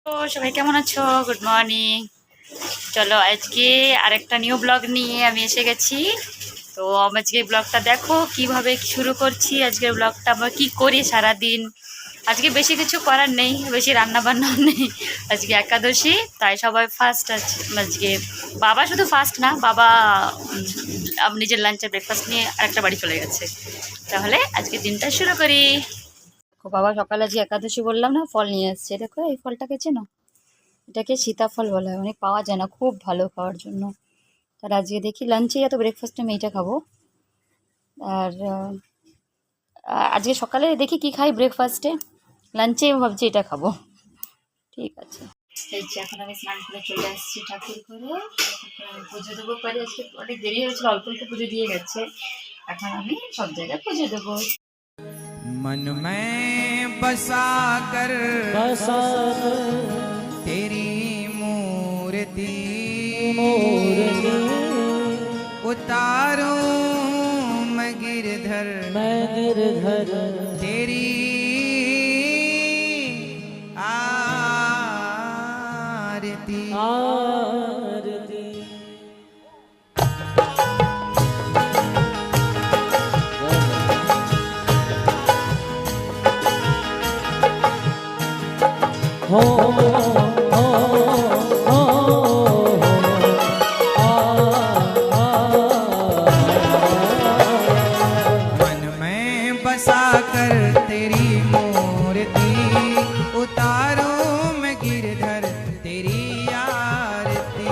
তো সবাই কেমন আছো? Good morning. চলো আজকে আরেকটা নিউ ব্লগ নিয়ে আমি এসে গেছি। তো আজকে ব্লগটা দেখো কিভাবে শুরু করছি। আজকের ব্লগটা আমরা কি করি সারা দিন। আজকে বেশি কিছু করার নেই, বেশি রান্না বান্না নেই। আজকে একাদশী, তাই সবাই ফার্স্ট আছে আজকে। বাবা শুধু ফার্স্ট না, বাবা নিজের লাঞ্চের ব্রেকফাস্ট নিয়ে আরেকটা বাড়ি চলে গেছে। তাহলে আজকে দিনটা শুরু করি। বাবা সকালে যে একাদশী বললাম না, ফল নিয়ে এসছে। দেখো এই ফলটাকে চেনো? এটাকে সীতাফল বলা হয়, অনেক পাওয়া যায় না, খুব ভালো খাওয়ার জন্য। তার আজকে দেখি লাঞ্চে তো ব্রেকফাস্টে আমি এইটা খাবো। আর আজকে সকালে দেখি কি খাই ব্রেকফাস্টে, লাঞ্চে ভাবছি এটা খাবো। ঠিক আছে। এই যে এখন আমি স্নান করে চলে আসছি ঠাকুর করে। আমি পুজো দেবো পারি, আজকে অনেক দেরি হয়েছিল, অল্প অল্প পুজো দিয়ে গেছে। এখন আমি সব জায়গায় পুজো দেবো। मन में बसा कर तेरी मूर्ति उतारूं मैं गिरधर तेरी आरती मन में बसा कर तेरी मूर्ति उतारूं मैं गिरधर तेरी आरती।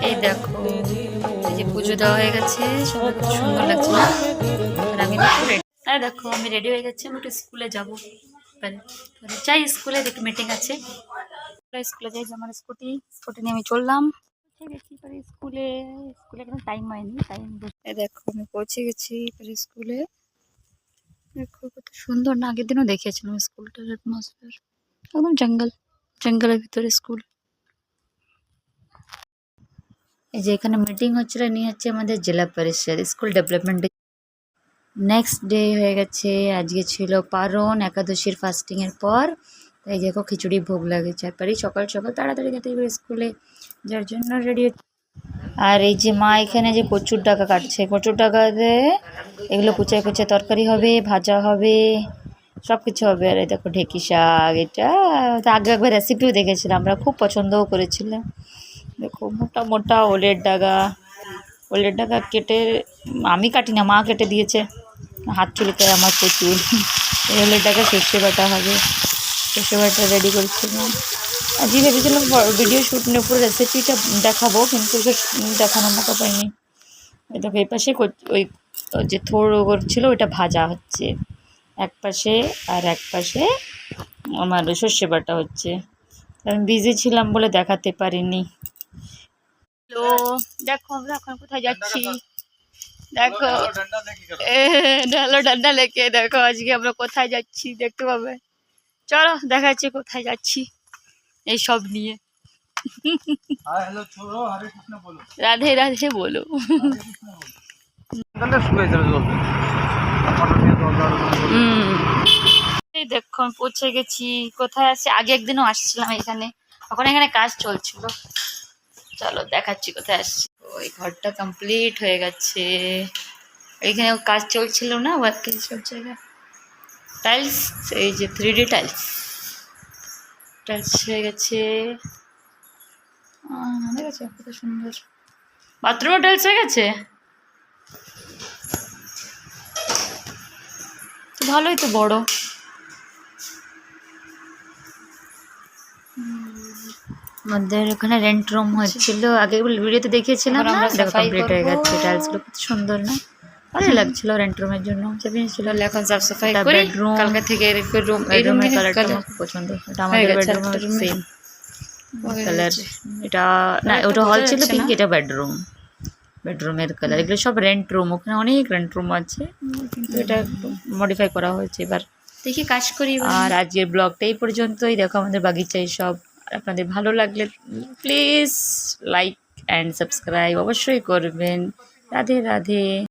এই দেখো, এই যে পুজো দেওয়া হয়ে গেছে, সবাই খুব সুন্দর লাগছে না? আর আমি দেখো রেডি। হ্যাঁ দেখো আমি রেডি হয়ে গেছি, আমি একটু স্কুলে যাবো। যাই স্কুলে, দেখি মিটিং আছে। স্কুলে যাই, যে আমার স্কুটি নিয়ে আমি চললাম। গেছি পরে স্কুলে, স্কুলে কোনো টাইম হয়নি, টাইম দেখো আমি পৌঁছে গেছি পরে স্কুলে। দেখো কত সুন্দর না, আগের দিনও দেখিয়েছিলাম স্কুলটার অ্যাটমসফিয়ার, একদম জঙ্গলের ভিতরে স্কুল। এই যে এখানে মিটিং হচ্ছিল, নিয়ে হচ্ছে আমাদের জেলা পরিষদ স্কুল ডেভেলপমেন্ট। নেক্সট ডে হয়ে গেছে, আজকে ছিল পারণ একাদশীর ফাস্টিংয়ের পর। তাই দেখো খিচুড়ি ভোগ লাগেছে, আর পারি সকাল সকাল তাড়াতাড়ি যেতে হবে স্কুলে, যার জন্য রেডি। আর এই যে মা এখানে যে কচুর ডাকা কাটছে, কচুর ডাকাতে এগুলো কুচায় কুচায় তরকারি হবে, ভাজা হবে, সব কিছু হবে। আর এই দেখো ঢেঁকি শাক, এটা আগে একবার রেসিপিও দেখেছিলাম, আমরা খুব পছন্দও করেছিলাম। দেখো মোটা মোটা ওলের ডাকা কেটে, আমি কাটি না, মা কেটে দিয়েছে, হাত চুলকায় আমার প্রচুর। এই ওলের ডাকা সর্ষে বাটা হবে, সর্ষে বাটা রেডি করছিলাম। আজই ভেবেছিলাম ভিডিও শ্যুট নিয়ে পুরো রেসিপিটা দেখাবো, কিন্তু দেখানোর মতো পাইনি। দেখো এই পাশে ওই যে থোড় ছিল ওইটা ভাজা হচ্ছে এক পাশে, আর এক পাশে আমার সর্ষে বাটা হচ্ছে। আমি বিজি ছিলাম বলে দেখাতে পারিনি। তো দেখো আমরা এখন কোথায় যাচ্ছি, দেখো ঢালো ডান্ডা লেকে। দেখো আজকে আমরা কোথায় যাচ্ছি দেখতে পাবে, চলো দেখাচ্ছি কোথায় যাচ্ছি এই সব নিয়ে। রাধে রাধে বলো। এই দেখো আমি পৌঁছে গেছি, কোথায় আসছি, আগে একদিনও আসছিলাম এখানে, তখন এখানে কাজ চলছিল। চলো দেখাচ্ছি কোথায় আসছি। ওই ঘরটা কমপ্লিট হয়ে গেছে, এইখানে কাজ চলছিল না, ওয়ার্কের সব জায়গায় টাইলস, এই যে 3D টাইলস হয়ে গেছে। দেখেছো কত সুন্দর, বাথরুমও টাইলস হয়ে গেছে, তো ভালোই তো বড়। আমাদের ওখানে রেন্ট রুম হচ্ছিল, আগে ভিডিওতে দেখিয়েছিলাম না, দেখো কমপ্লিট হয়ে গেছে। টাইলসগুলো কত সুন্দর না, ভালো লাগছিল রেন্ট রুমের জন্য। ছিল এখন সাফ সাফাই করে বেডরুম, কালকে থেকে বেডরুমের কালারটা আমার খুব পছন্দ, এটা আমাদের বেডরুম সেম কালার। এটা না, ওটা হল ছিল পিঙ্ক, এটা বেডরুমের কালার। এগুলো সব রেন্ট রুম, ওখানে অনেক রেন্ট রুম আছে, কিন্তু এটা মডিফাই করা হয়েছে এবার, দেখি কাজ করি। আর আজকের ব্লগটা এই পর্যন্তই। দেখো আমাদের বাগিচায় সব, আপনাদের ভালো লাগলে প্লিজ লাইক অ্যান্ড সাবস্ক্রাইব অবশ্যই করবেন। রাধে রাধে।